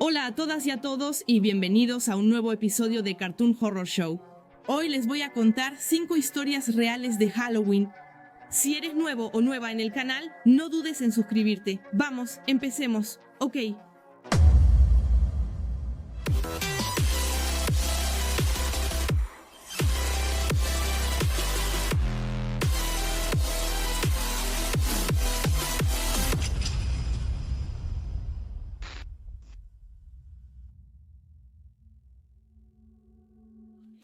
Hola a todas y a todos y bienvenidos a un nuevo episodio de Cartoon Horror Show. Hoy les voy a contar 5 historias reales de Halloween. Si eres nuevo o nueva en el canal, no dudes en suscribirte. Vamos, empecemos. Ok.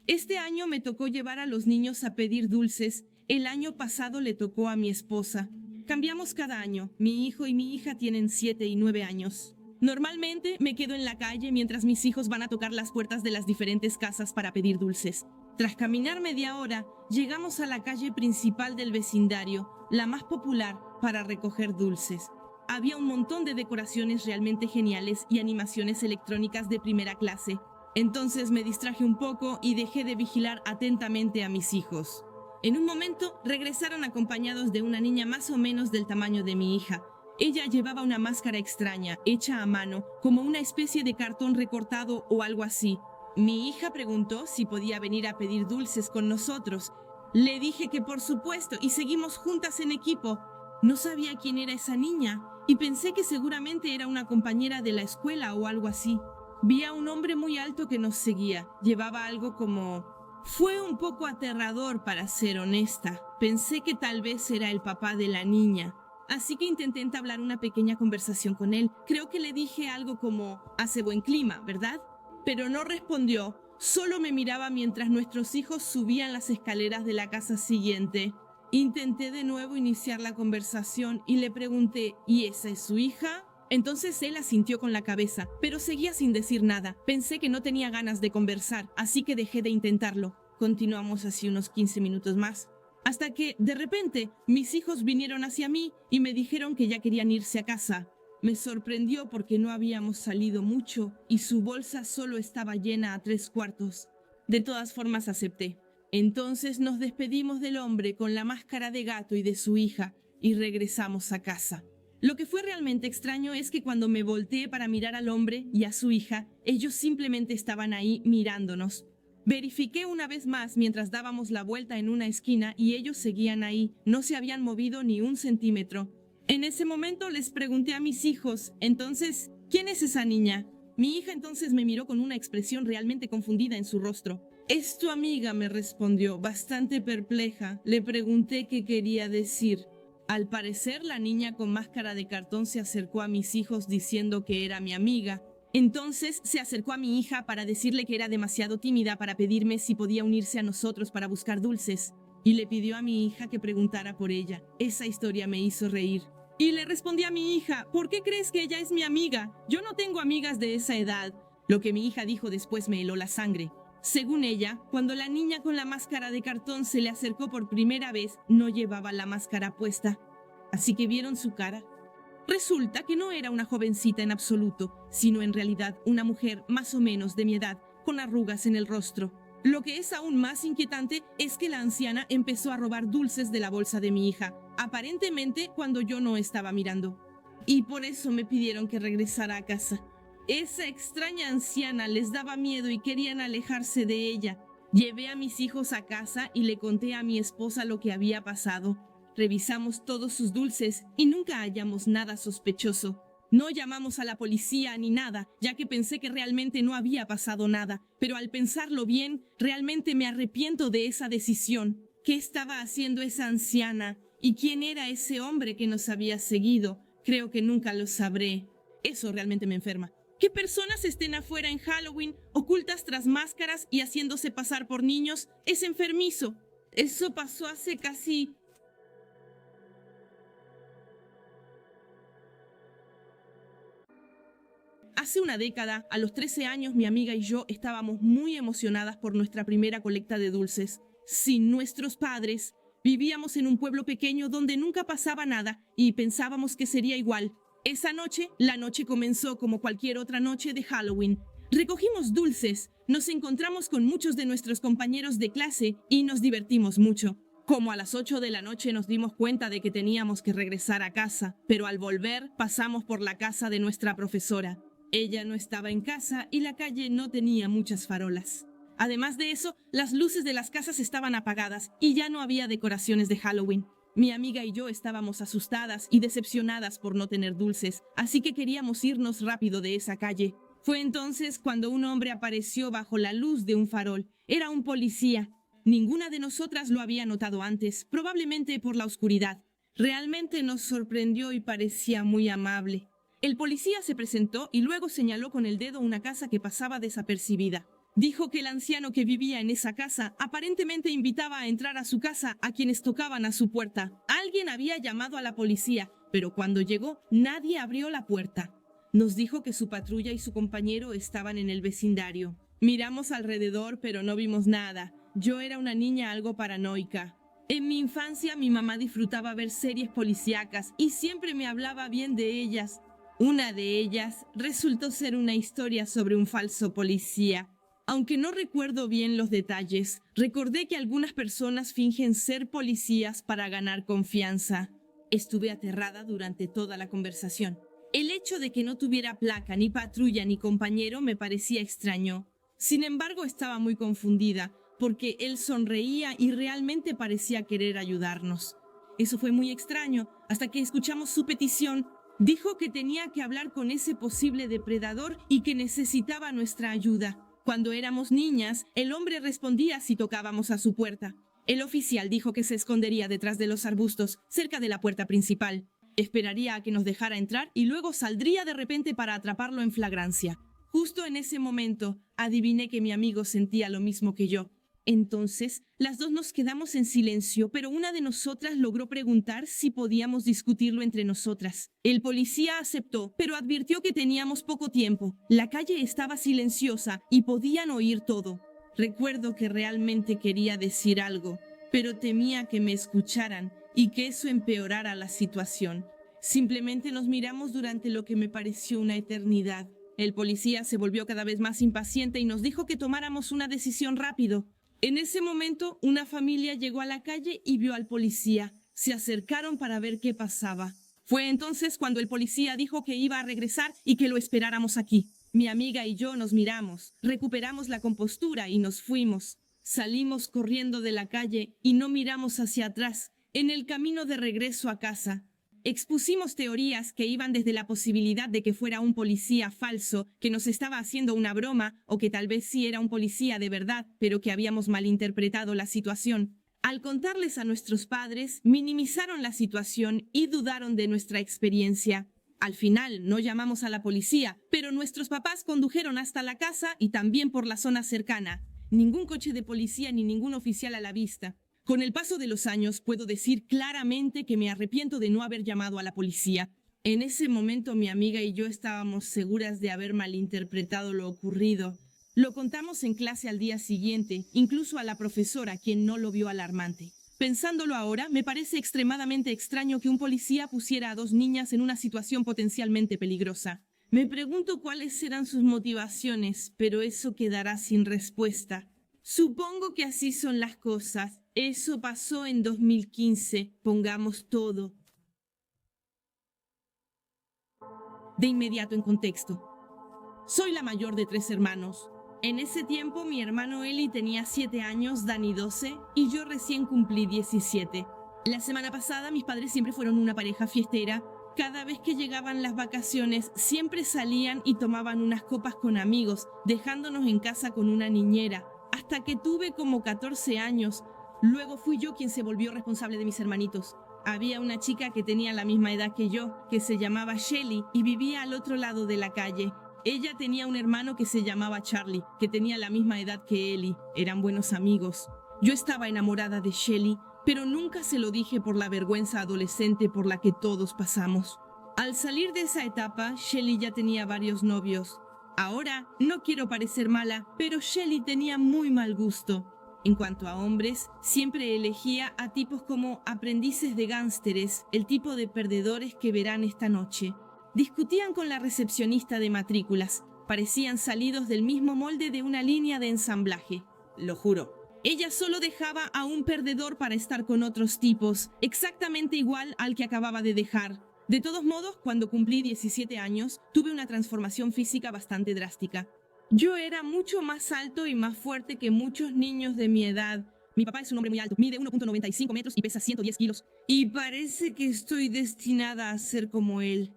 Este año me tocó llevar a los niños a pedir dulces. El año pasado le tocó a mi esposa. Cambiamos cada año. Mi hijo y mi hija tienen 7 y 9 años. Normalmente me quedo en la calle mientras mis hijos van a tocar las puertas de las diferentes casas para pedir dulces. Tras caminar media hora, llegamos a la calle principal del vecindario, la más popular, para recoger dulces. Había un montón de decoraciones realmente geniales y animaciones electrónicas de primera clase. Entonces me distraje un poco y dejé de vigilar atentamente a mis hijos. En un momento regresaron acompañados de una niña más o menos del tamaño de mi hija. Ella llevaba una máscara extraña, hecha a mano, como una especie de cartón recortado o algo así. Mi hija preguntó si podía venir a pedir dulces con nosotros. Le dije que por supuesto y seguimos juntas en equipo. No sabía quién era esa niña y pensé que seguramente era una compañera de la escuela o algo así. Vi a un hombre muy alto que nos seguía. Llevaba algo como... Fue un poco aterrador, para ser honesta. Pensé que tal vez era el papá de la niña. Así que intenté entablar una pequeña conversación con él. Creo que le dije algo como, hace buen clima, ¿verdad? Pero no respondió. Solo me miraba mientras nuestros hijos subían las escaleras de la casa siguiente. Intenté de nuevo iniciar la conversación y le pregunté, ¿y esa es su hija? Entonces él asintió con la cabeza, pero seguía sin decir nada. Pensé que no tenía ganas de conversar, así que dejé de intentarlo. Continuamos así unos 15 minutos más. Hasta que, de repente, mis hijos vinieron hacia mí y me dijeron que ya querían irse a casa. Me sorprendió porque no habíamos salido mucho y su bolsa solo estaba llena a 3/4. De todas formas acepté. Entonces nos despedimos del hombre con la máscara de gato y de su hija y regresamos a casa. Lo que fue realmente extraño es que cuando me volteé para mirar al hombre y a su hija, ellos simplemente estaban ahí mirándonos. Verifiqué una vez más mientras dábamos la vuelta en una esquina y ellos seguían ahí, no se habían movido ni un centímetro. En ese momento les pregunté a mis hijos, entonces, ¿quién es esa niña? Mi hija entonces me miró con una expresión realmente confundida en su rostro. Es tu amiga, me respondió, bastante perpleja. Le pregunté qué quería decir. Al parecer, la niña con máscara de cartón se acercó a mis hijos diciendo que era mi amiga. Entonces se acercó a mi hija para decirle que era demasiado tímida para pedirme si podía unirse a nosotros para buscar dulces. Y le pidió a mi hija que preguntara por ella. Esa historia me hizo reír. Y le respondí a mi hija, ¿por qué crees que ella es mi amiga? Yo no tengo amigas de esa edad. Lo que mi hija dijo después me heló la sangre. Según ella, cuando la niña con la máscara de cartón se le acercó por primera vez, no llevaba la máscara puesta. Así que vieron su cara. Resulta que no era una jovencita en absoluto, sino en realidad una mujer más o menos de mi edad, con arrugas en el rostro. Lo que es aún más inquietante es que la anciana empezó a robar dulces de la bolsa de mi hija, aparentemente cuando yo no estaba mirando. Y por eso me pidieron que regresara a casa. Esa extraña anciana les daba miedo y querían alejarse de ella. Llevé a mis hijos a casa y le conté a mi esposa lo que había pasado. Revisamos todos sus dulces y nunca hallamos nada sospechoso. No llamamos a la policía ni nada, ya que pensé que realmente no había pasado nada. Pero al pensarlo bien, realmente me arrepiento de esa decisión. ¿Qué estaba haciendo esa anciana? ¿Y quién era ese hombre que nos había seguido? Creo que nunca lo sabré. Eso realmente me enferma. Que personas estén afuera en Halloween, ocultas tras máscaras y haciéndose pasar por niños, es enfermizo. Eso pasó hace casi... Hace una década, a los 13 años, mi amiga y yo estábamos muy emocionadas por nuestra primera colecta de dulces. Sin nuestros padres, vivíamos en un pueblo pequeño donde nunca pasaba nada y pensábamos que sería igual. Esa noche, la noche comenzó como cualquier otra noche de Halloween. Recogimos dulces, nos encontramos con muchos de nuestros compañeros de clase y nos divertimos mucho. Como a las 8 de la noche nos dimos cuenta de que teníamos que regresar a casa, pero al volver pasamos por la casa de nuestra profesora. Ella no estaba en casa y la calle no tenía muchas farolas. Además de eso, las luces de las casas estaban apagadas y ya no había decoraciones de Halloween. Mi amiga y yo estábamos asustadas y decepcionadas por no tener dulces, así que queríamos irnos rápido de esa calle. Fue entonces cuando un hombre apareció bajo la luz de un farol. Era un policía. Ninguna de nosotras lo había notado antes, probablemente por la oscuridad. Realmente nos sorprendió y parecía muy amable. El policía se presentó y luego señaló con el dedo una casa que pasaba desapercibida. Dijo que el anciano que vivía en esa casa aparentemente invitaba a entrar a su casa a quienes tocaban a su puerta. Alguien había llamado a la policía, pero cuando llegó, nadie abrió la puerta. Nos dijo que su patrulla y su compañero estaban en el vecindario. Miramos alrededor, pero no vimos nada. Yo era una niña algo paranoica. En mi infancia, mi mamá disfrutaba ver series policíacas y siempre me hablaba bien de ellas. Una de ellas resultó ser una historia sobre un falso policía. Aunque no recuerdo bien los detalles, recordé que algunas personas fingen ser policías para ganar confianza. Estuve aterrada durante toda la conversación. El hecho de que no tuviera placa, ni patrulla, ni compañero me parecía extraño. Sin embargo, estaba muy confundida, porque él sonreía y realmente parecía querer ayudarnos. Eso fue muy extraño, hasta que escuchamos su petición. Dijo que tenía que hablar con ese posible depredador y que necesitaba nuestra ayuda. Cuando éramos niñas, el hombre respondía si tocábamos a su puerta. El oficial dijo que se escondería detrás de los arbustos, cerca de la puerta principal. Esperaría a que nos dejara entrar y luego saldría de repente para atraparlo en flagrancia. Justo en ese momento, adiviné que mi amigo sentía lo mismo que yo. Entonces, las dos nos quedamos en silencio, pero una de nosotras logró preguntar si podíamos discutirlo entre nosotras. El policía aceptó, pero advirtió que teníamos poco tiempo. La calle estaba silenciosa y podían oír todo. Recuerdo que realmente quería decir algo, pero temía que me escucharan y que eso empeorara la situación. Simplemente nos miramos durante lo que me pareció una eternidad. El policía se volvió cada vez más impaciente y nos dijo que tomáramos una decisión rápido. En ese momento, una familia llegó a la calle y vio al policía. Se acercaron para ver qué pasaba. Fue entonces cuando el policía dijo que iba a regresar y que lo esperáramos aquí. Mi amiga y yo nos miramos, recuperamos la compostura y nos fuimos. Salimos corriendo de la calle y no miramos hacia atrás. En el camino de regreso a casa, expusimos teorías que iban desde la posibilidad de que fuera un policía falso, que nos estaba haciendo una broma, o que tal vez sí era un policía de verdad, pero que habíamos malinterpretado la situación. Al contarles a nuestros padres, minimizaron la situación y dudaron de nuestra experiencia. Al final, no llamamos a la policía, pero nuestros papás condujeron hasta la casa y también por la zona cercana. Ningún coche de policía ni ningún oficial a la vista. Con el paso de los años, puedo decir claramente que me arrepiento de no haber llamado a la policía. En ese momento, mi amiga y yo estábamos seguras de haber malinterpretado lo ocurrido. Lo contamos en clase al día siguiente, incluso a la profesora, quien no lo vio alarmante. Pensándolo ahora, me parece extremadamente extraño que un policía pusiera a dos niñas en una situación potencialmente peligrosa. Me pregunto cuáles eran sus motivaciones, pero eso quedará sin respuesta. Supongo que así son las cosas. Eso pasó en 2015. Pongamos todo de inmediato en contexto. Soy la mayor de 3 hermanos. En ese tiempo mi hermano Eli tenía 7 años, Dani 12 y yo recién cumplí 17. La semana pasada mis padres siempre fueron una pareja fiestera. Cada vez que llegaban las vacaciones siempre salían y tomaban unas copas con amigos, dejándonos en casa con una niñera. Hasta que tuve como 14 años. Luego fui yo quien se volvió responsable de mis hermanitos. Había una chica que tenía la misma edad que yo, que se llamaba Shelly y vivía al otro lado de la calle. Ella tenía un hermano que se llamaba Charlie, que tenía la misma edad que Ellie. Eran buenos amigos. Yo estaba enamorada de Shelly, pero nunca se lo dije por la vergüenza adolescente por la que todos pasamos. Al salir de esa etapa, Shelly ya tenía varios novios. Ahora, no quiero parecer mala, pero Shelly tenía muy mal gusto. En cuanto a hombres, siempre elegía a tipos como aprendices de gánsteres, el tipo de perdedores que verán esta noche. Discutían con la recepcionista de matrículas. Parecían salidos del mismo molde de una línea de ensamblaje. Lo juro. Ella solo dejaba a un perdedor para estar con otros tipos, exactamente igual al que acababa de dejar. De todos modos, cuando cumplí 17 años, tuve una transformación física bastante drástica. Yo era mucho más alto y más fuerte que muchos niños de mi edad. Mi papá es un hombre muy alto, mide 1.95 metros y pesa 110 kilos. Y parece que estoy destinada a ser como él.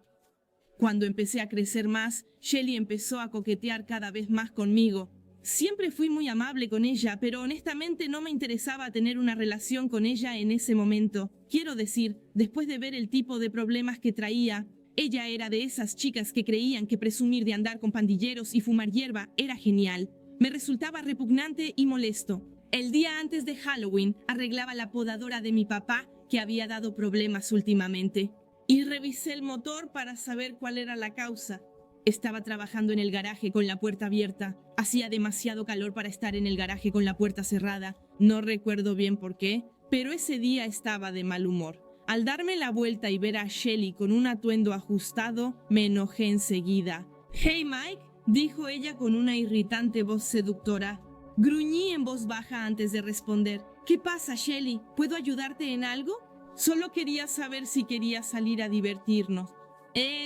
Cuando empecé a crecer más, Shelly empezó a coquetear cada vez más conmigo. Siempre fui muy amable con ella, pero honestamente no me interesaba tener una relación con ella en ese momento. Quiero decir, después de ver el tipo de problemas que traía, ella era de esas chicas que creían que presumir de andar con pandilleros y fumar hierba era genial. Me resultaba repugnante y molesto. El día antes de Halloween arreglaba la podadora de mi papá, que había dado problemas últimamente, y revisé el motor para saber cuál era la causa. Estaba trabajando en el garaje con la puerta abierta. Hacía demasiado calor para estar en el garaje con la puerta cerrada. No recuerdo bien por qué, pero ese día estaba de mal humor. Al darme la vuelta y ver a Shelly con un atuendo ajustado, me enojé enseguida. «Hey, Mike», dijo ella con una irritante voz seductora. Gruñí en voz baja antes de responder. «¿Qué pasa, Shelly? ¿Puedo ayudarte en algo?» Solo quería saber si quería salir a divertirnos.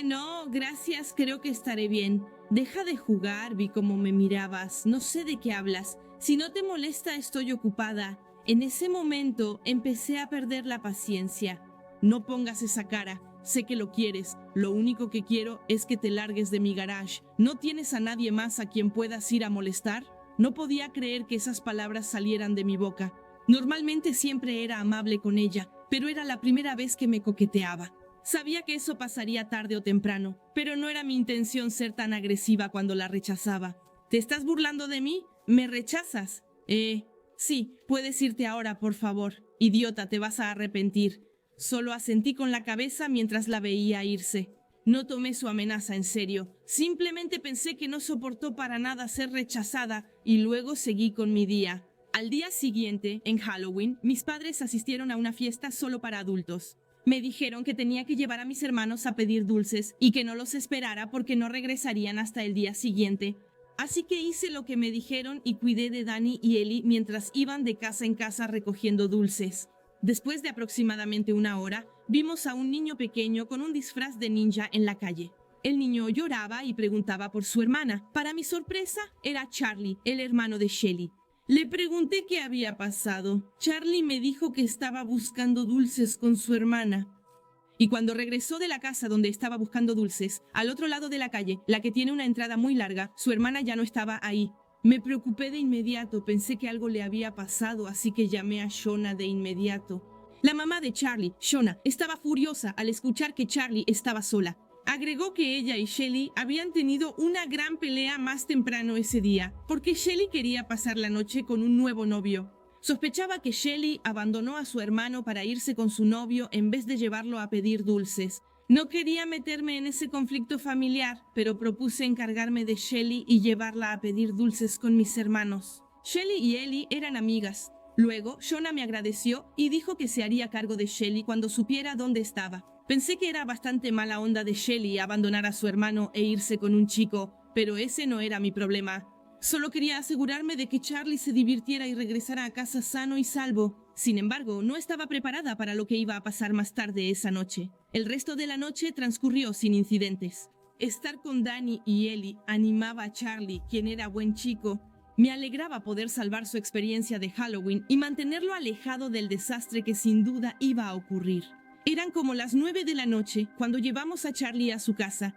No, gracias, creo que estaré bien. Deja de jugar, vi cómo me mirabas. No sé de qué hablas. Si no te molesta, estoy ocupada. En ese momento empecé a perder la paciencia. No pongas esa cara. Sé que lo quieres. Lo único que quiero es que te largues de mi garage. ¿No tienes a nadie más a quien puedas ir a molestar? No podía creer que esas palabras salieran de mi boca. Normalmente siempre era amable con ella, pero era la primera vez que me coqueteaba. Sabía que eso pasaría tarde o temprano, pero no era mi intención ser tan agresiva cuando la rechazaba. ¿Te estás burlando de mí? ¿Me rechazas? Sí, puedes irte ahora, por favor. Idiota, te vas a arrepentir. Solo asentí con la cabeza mientras la veía irse. No tomé su amenaza en serio. Simplemente pensé que no soportó para nada ser rechazada y luego seguí con mi día. Al día siguiente, en Halloween, mis padres asistieron a una fiesta solo para adultos. Me dijeron que tenía que llevar a mis hermanos a pedir dulces y que no los esperara porque no regresarían hasta el día siguiente. Así que hice lo que me dijeron y cuidé de Danny y Ellie mientras iban de casa en casa recogiendo dulces. Después de aproximadamente una hora, vimos a un niño pequeño con un disfraz de ninja en la calle. El niño lloraba y preguntaba por su hermana. Para mi sorpresa, era Charlie, el hermano de Shelly. Le pregunté qué había pasado. Charlie me dijo que estaba buscando dulces con su hermana. Y cuando regresó de la casa donde estaba buscando dulces, al otro lado de la calle, la que tiene una entrada muy larga, su hermana ya no estaba ahí. Me preocupé de inmediato, pensé que algo le había pasado, así que llamé a Shona de inmediato. La mamá de Charlie, Shona, estaba furiosa al escuchar que Charlie estaba sola. Agregó que ella y Shelly habían tenido una gran pelea más temprano ese día, porque Shelly quería pasar la noche con un nuevo novio. Sospechaba que Shelly abandonó a su hermano para irse con su novio en vez de llevarlo a pedir dulces. No quería meterme en ese conflicto familiar, pero propuse encargarme de Shelly y llevarla a pedir dulces con mis hermanos. Shelly y Ellie eran amigas. Luego, Shona me agradeció y dijo que se haría cargo de Shelly cuando supiera dónde estaba. Pensé que era bastante mala onda de Shelly abandonar a su hermano e irse con un chico, pero ese no era mi problema. Solo quería asegurarme de que Charlie se divirtiera y regresara a casa sano y salvo. Sin embargo, no estaba preparada para lo que iba a pasar más tarde esa noche. El resto de la noche transcurrió sin incidentes. Estar con Danny y Ellie animaba a Charlie, quien era buen chico. Me alegraba poder salvar su experiencia de Halloween y mantenerlo alejado del desastre que sin duda iba a ocurrir. Eran como las 9 de la noche cuando llevamos a Charlie a su casa.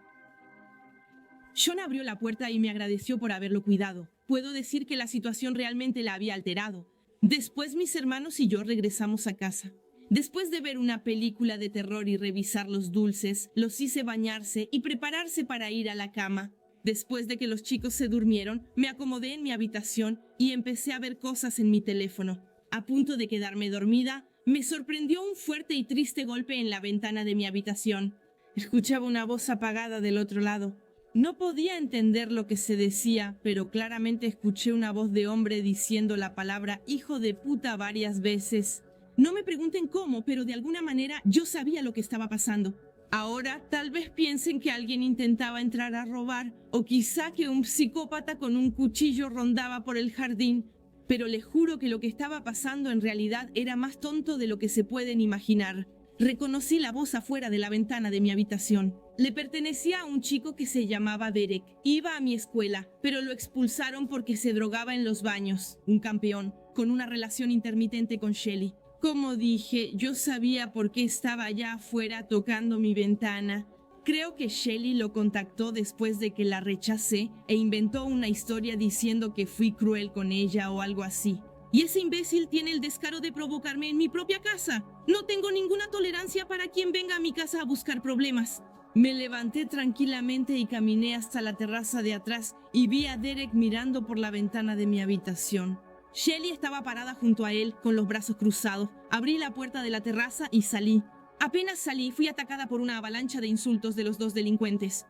Shona abrió la puerta y me agradeció por haberlo cuidado. Puedo decir que la situación realmente la había alterado. Después mis hermanos y yo regresamos a casa. Después de ver una película de terror y revisar los dulces, los hice bañarse y prepararse para ir a la cama. Después de que los chicos se durmieron, me acomodé en mi habitación y empecé a ver cosas en mi teléfono. A punto de quedarme dormida, me sorprendió un fuerte y triste golpe en la ventana de mi habitación. Escuchaba una voz apagada del otro lado. No podía entender lo que se decía, pero claramente escuché una voz de hombre diciendo la palabra hijo de puta varias veces. No me pregunten cómo, pero de alguna manera yo sabía lo que estaba pasando. Ahora tal vez piensen que alguien intentaba entrar a robar, o quizá que un psicópata con un cuchillo rondaba por el jardín. Pero les juro que lo que estaba pasando en realidad era más tonto de lo que se pueden imaginar. Reconocí la voz afuera de la ventana de mi habitación. Le pertenecía a un chico que se llamaba Derek. Iba a mi escuela, pero lo expulsaron porque se drogaba en los baños. Un campeón, con una relación intermitente con Shelly. Como dije, yo sabía por qué estaba allá afuera tocando mi ventana. Creo que Shelly lo contactó después de que la rechacé e inventó una historia diciendo que fui cruel con ella o algo así. Y ese imbécil tiene el descaro de provocarme en mi propia casa. No tengo ninguna tolerancia para quien venga a mi casa a buscar problemas. Me levanté tranquilamente y caminé hasta la terraza de atrás y vi a Derek mirando por la ventana de mi habitación. Shelly estaba parada junto a él con los brazos cruzados. Abrí la puerta de la terraza y salí. Apenas salí, fui atacada por una avalancha de insultos de los dos delincuentes.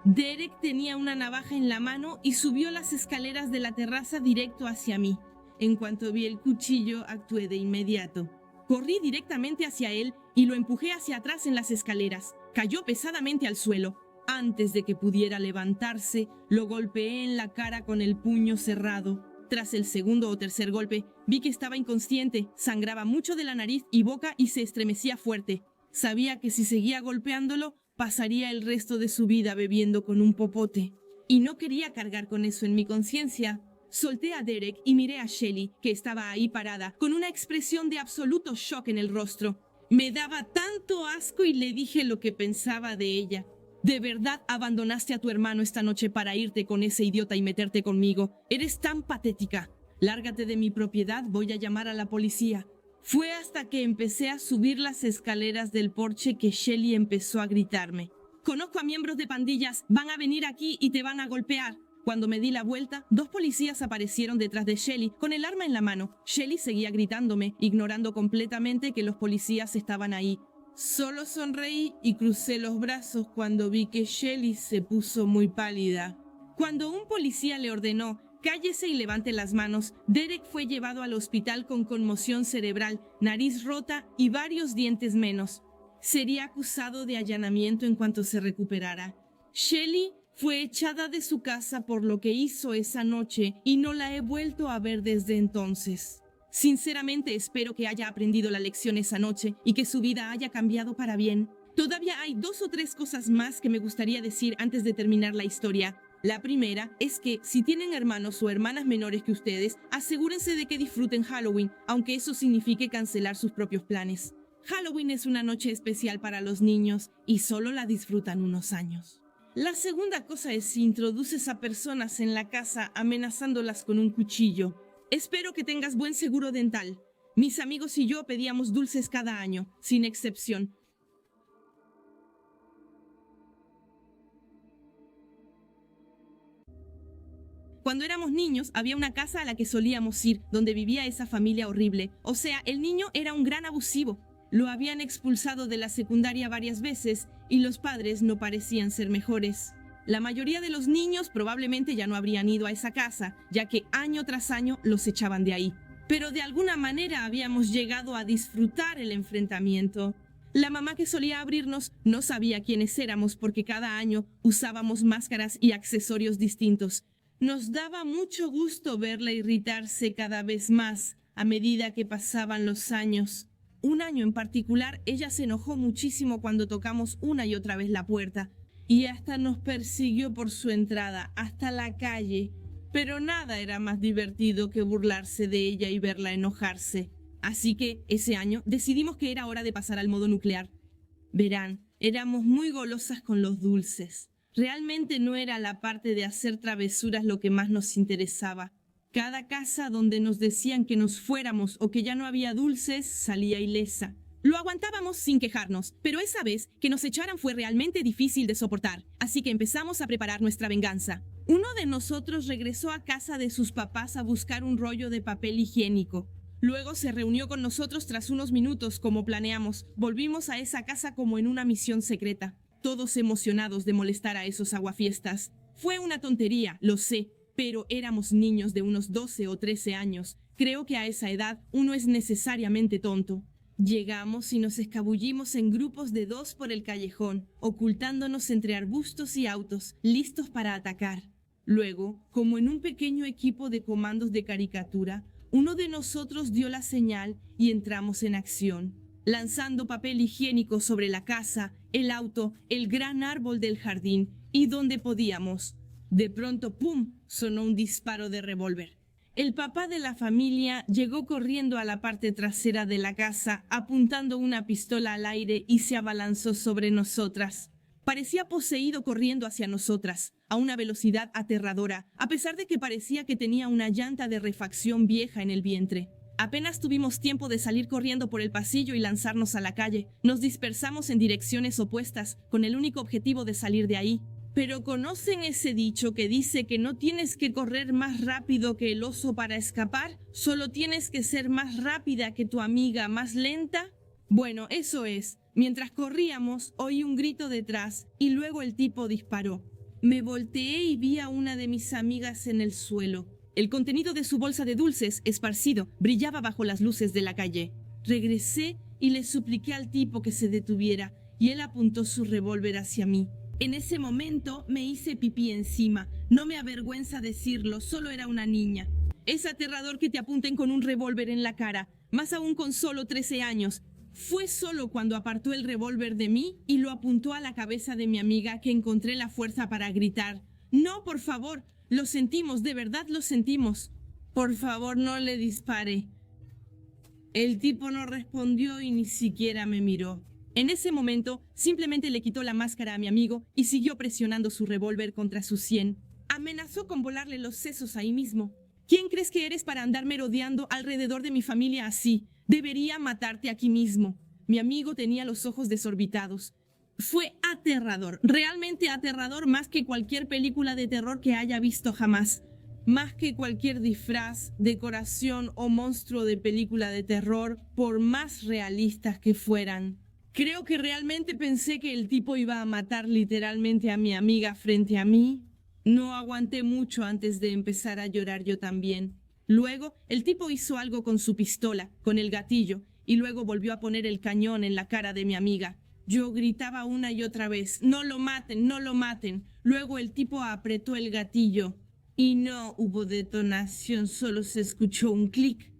Derek tenía una navaja en la mano y subió las escaleras de la terraza directo hacia mí. En cuanto vi el cuchillo, actué de inmediato. Corrí directamente hacia él y lo empujé hacia atrás en las escaleras. Cayó pesadamente al suelo. Antes de que pudiera levantarse, lo golpeé en la cara con el puño cerrado. Tras el segundo o tercer golpe, vi que estaba inconsciente, sangraba mucho de la nariz y boca y se estremecía fuerte. Sabía que si seguía golpeándolo, pasaría el resto de su vida bebiendo con un popote. Y no quería cargar con eso en mi conciencia. Solté a Derek y miré a Shelly, que estaba ahí parada, con una expresión de absoluto shock en el rostro. Me daba tanto asco y le dije lo que pensaba de ella. ¿De verdad abandonaste a tu hermano esta noche para irte con ese idiota y meterte conmigo? Eres tan patética. Lárgate de mi propiedad, voy a llamar a la policía. Fue hasta que empecé a subir las escaleras del porche que Shelly empezó a gritarme. Conozco a miembros de pandillas, van a venir aquí y te van a golpear. Cuando me di la vuelta, 2 policías aparecieron detrás de Shelly con el arma en la mano. Shelly seguía gritándome, ignorando completamente que los policías estaban ahí. Solo sonreí y crucé los brazos cuando vi que Shelly se puso muy pálida. Cuando un policía le ordenó, cállese y levante las manos, Derek fue llevado al hospital con conmoción cerebral, nariz rota y varios dientes menos. Sería acusado de allanamiento en cuanto se recuperara. Shelly fue echada de su casa por lo que hizo esa noche y no la he vuelto a ver desde entonces. Sinceramente espero que haya aprendido la lección esa noche y que su vida haya cambiado para bien. Todavía hay 2 o 3 cosas más que me gustaría decir antes de terminar la historia. La primera es que si tienen hermanos o hermanas menores que ustedes, asegúrense de que disfruten Halloween, aunque eso signifique cancelar sus propios planes. Halloween es una noche especial para los niños y solo la disfrutan unos años. La segunda cosa es si introduces a personas en la casa amenazándolas con un cuchillo. Espero que tengas buen seguro dental. Mis amigos y yo pedíamos dulces cada año, sin excepción. Cuando éramos niños, había una casa a la que solíamos ir, donde vivía esa familia horrible. O sea, el niño era un gran abusivo. Lo habían expulsado de la secundaria varias veces y los padres no parecían ser mejores. La mayoría de los niños probablemente ya no habrían ido a esa casa, ya que año tras año los echaban de ahí. Pero de alguna manera habíamos llegado a disfrutar el enfrentamiento. La mamá que solía abrirnos no sabía quiénes éramos porque cada año usábamos máscaras y accesorios distintos. Nos daba mucho gusto verla irritarse cada vez más a medida que pasaban los años. Un año en particular, ella se enojó muchísimo cuando tocamos una y otra vez la puerta y hasta nos persiguió por su entrada hasta la calle. Pero nada era más divertido que burlarse de ella y verla enojarse. Así que ese año decidimos que era hora de pasar al modo nuclear. Verán, éramos muy golosas con los dulces. Realmente no era la parte de hacer travesuras lo que más nos interesaba. Cada casa donde nos decían que nos fuéramos o que ya no había dulces salía ilesa. Lo aguantábamos sin quejarnos, pero esa vez que nos echaran fue realmente difícil de soportar, así que empezamos a preparar nuestra venganza. Uno de nosotros regresó a casa de sus papás a buscar un rollo de papel higiénico. Luego se reunió con nosotros tras unos minutos, como planeamos. Volvimos a esa casa como en una misión secreta, todos emocionados de molestar a esos aguafiestas. Fue una tontería, lo sé, pero éramos niños de unos 12 o 13 años. Creo que a esa edad uno es necesariamente tonto. Llegamos y nos escabullimos en grupos de 2 por el callejón, ocultándonos entre arbustos y autos, listos para atacar. Luego, como en un pequeño equipo de comandos de caricatura, uno de nosotros dio la señal y entramos en acción. lanzando papel higiénico sobre la casa, el auto, el gran árbol del jardín y donde podíamos. De pronto, ¡pum!, sonó un disparo de revólver. El papá de la familia llegó corriendo a la parte trasera de la casa, apuntando una pistola al aire y se abalanzó sobre nosotras. Parecía poseído corriendo hacia nosotras, a una velocidad aterradora, a pesar de que parecía que tenía una llanta de refacción vieja en el vientre. Apenas tuvimos tiempo de salir corriendo por el pasillo y lanzarnos a la calle. Nos dispersamos en direcciones opuestas, con el único objetivo de salir de ahí. Pero ¿conocen ese dicho que dice que no tienes que correr más rápido que el oso para escapar? Solo tienes que ser más rápida que tu amiga más lenta. Bueno, eso es. Mientras corríamos, oí un grito detrás y luego el tipo disparó. Me volteé y vi a una de mis amigas en el suelo. El contenido de su bolsa de dulces, esparcido, brillaba bajo las luces de la calle. Regresé y le supliqué al tipo que se detuviera y él apuntó su revólver hacia mí. En ese momento me hice pipí encima. No me avergüenza decirlo, solo era una niña. Es aterrador que te apunten con un revólver en la cara, más aún con solo 13 años. Fue solo cuando apartó el revólver de mí y lo apuntó a la cabeza de mi amiga que encontré la fuerza para gritar: «No, por favor, lo sentimos, de verdad lo sentimos. Por favor, no le dispare». El tipo no respondió y ni siquiera me miró. En ese momento, simplemente le quitó la máscara a mi amigo y siguió presionando su revólver contra su sien. Amenazó con volarle los sesos ahí mismo. ¿Quién crees que eres para andar merodeando alrededor de mi familia así? Debería matarte aquí mismo. Mi amigo tenía los ojos desorbitados. Fue aterrador, realmente aterrador, más que cualquier película de terror que haya visto jamás. Más que cualquier disfraz, decoración o monstruo de película de terror, por más realistas que fueran. Creo que realmente pensé que el tipo iba a matar literalmente a mi amiga frente a mí. No aguanté mucho antes de empezar a llorar yo también. Luego, el tipo hizo algo con su pistola, con el gatillo, y luego volvió a poner el cañón en la cara de mi amiga. Yo gritaba una y otra vez: «¡No lo maten, no lo maten!». Luego el tipo apretó el gatillo y no hubo detonación, solo se escuchó un clic.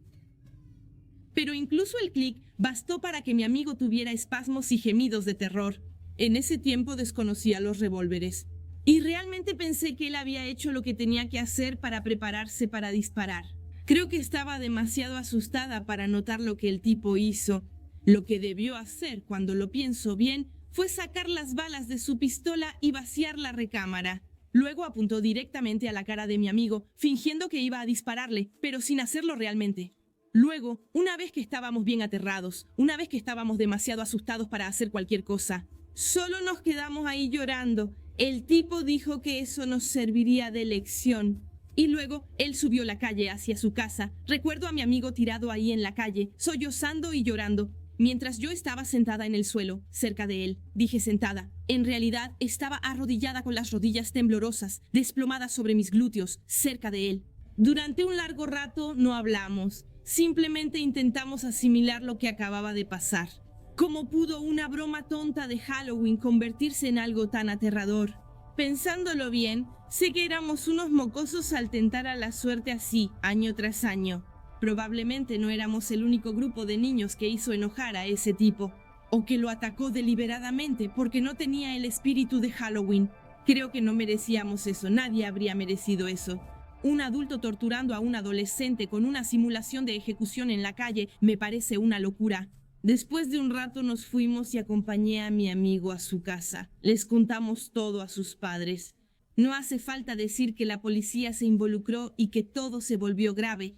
Pero incluso el clic bastó para que mi amigo tuviera espasmos y gemidos de terror. En ese tiempo desconocía los revólveres. Y realmente pensé que él había hecho lo que tenía que hacer para prepararse para disparar. Creo que estaba demasiado asustada para notar lo que el tipo hizo. Lo que debió hacer, cuando lo pienso bien, fue sacar las balas de su pistola y vaciar la recámara. Luego apuntó directamente a la cara de mi amigo, fingiendo que iba a dispararle, pero sin hacerlo realmente. Luego, una vez que estábamos bien aterrados, una vez que estábamos demasiado asustados para hacer cualquier cosa, solo nos quedamos ahí llorando. El tipo dijo que eso nos serviría de lección. Y luego, él subió la calle hacia su casa. Recuerdo a mi amigo tirado ahí en la calle, sollozando y llorando. Mientras yo estaba sentada en el suelo, cerca de él. Dije sentada. En realidad, estaba arrodillada con las rodillas temblorosas, desplomadas sobre mis glúteos, cerca de él. Durante un largo rato no hablamos. Simplemente intentamos asimilar lo que acababa de pasar. ¿Cómo pudo una broma tonta de Halloween convertirse en algo tan aterrador? Pensándolo bien, sé que éramos unos mocosos al tentar a la suerte así, año tras año. Probablemente no éramos el único grupo de niños que hizo enojar a ese tipo, o que lo atacó deliberadamente porque no tenía el espíritu de Halloween. Creo que no merecíamos eso, nadie habría merecido eso. Un adulto torturando a un adolescente con una simulación de ejecución en la calle me parece una locura. Después de un rato nos fuimos y acompañé a mi amigo a su casa. Les contamos todo a sus padres. No hace falta decir que la policía se involucró y que todo se volvió grave.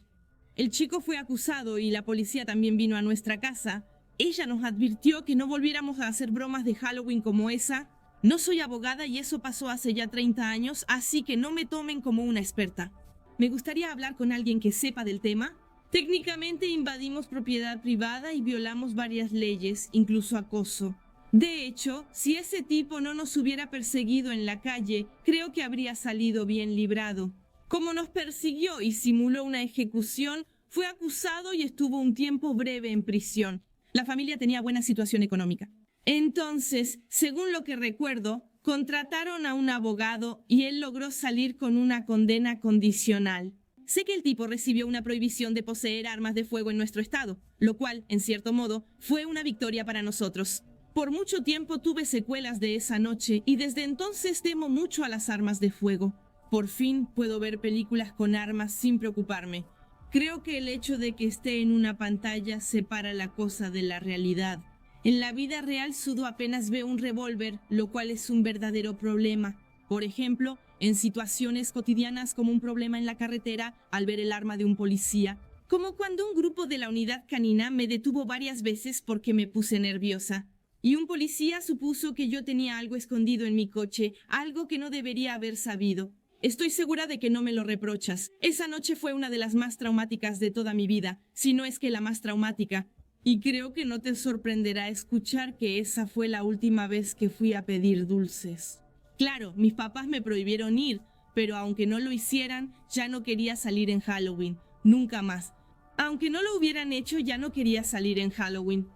El chico fue acusado y la policía también vino a nuestra casa. Ella nos advirtió que no volviéramos a hacer bromas de Halloween como esa. No soy abogada y eso pasó hace ya 30 años, así que no me tomen como una experta. Me gustaría hablar con alguien que sepa del tema. Técnicamente invadimos propiedad privada y violamos varias leyes, incluso acoso. De hecho, si ese tipo no nos hubiera perseguido en la calle, creo que habría salido bien librado. Como nos persiguió y simuló una ejecución, fue acusado y estuvo un tiempo breve en prisión. La familia tenía buena situación económica. Entonces, según lo que recuerdo, contrataron a un abogado y él logró salir con una condena condicional. Sé que el tipo recibió una prohibición de poseer armas de fuego en nuestro estado, lo cual, en cierto modo, fue una victoria para nosotros. Por mucho tiempo tuve secuelas de esa noche y desde entonces temo mucho a las armas de fuego. Por fin puedo ver películas con armas sin preocuparme. Creo que el hecho de que esté en una pantalla separa la cosa de la realidad. En la vida real Sudo apenas ve un revólver, lo cual es un verdadero problema. Por ejemplo, en situaciones cotidianas como un problema en la carretera al ver el arma de un policía, como cuando un grupo de la unidad canina me detuvo varias veces porque me puse nerviosa. Y un policía supuso que yo tenía algo escondido en mi coche, algo que no debería haber sabido. Estoy segura de que no me lo reprochas. Esa noche fue una de las más traumáticas de toda mi vida, si no es que la más traumática. Y creo que no te sorprenderá escuchar que esa fue la última vez que fui a pedir dulces. Claro, mis papás me prohibieron ir, pero aunque no lo hicieran, ya no quería salir en Halloween. Nunca más. Aunque no lo hubieran hecho, ya no quería salir en Halloween.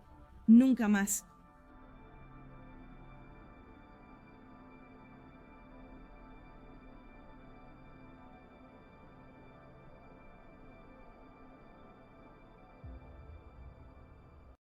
Nunca más.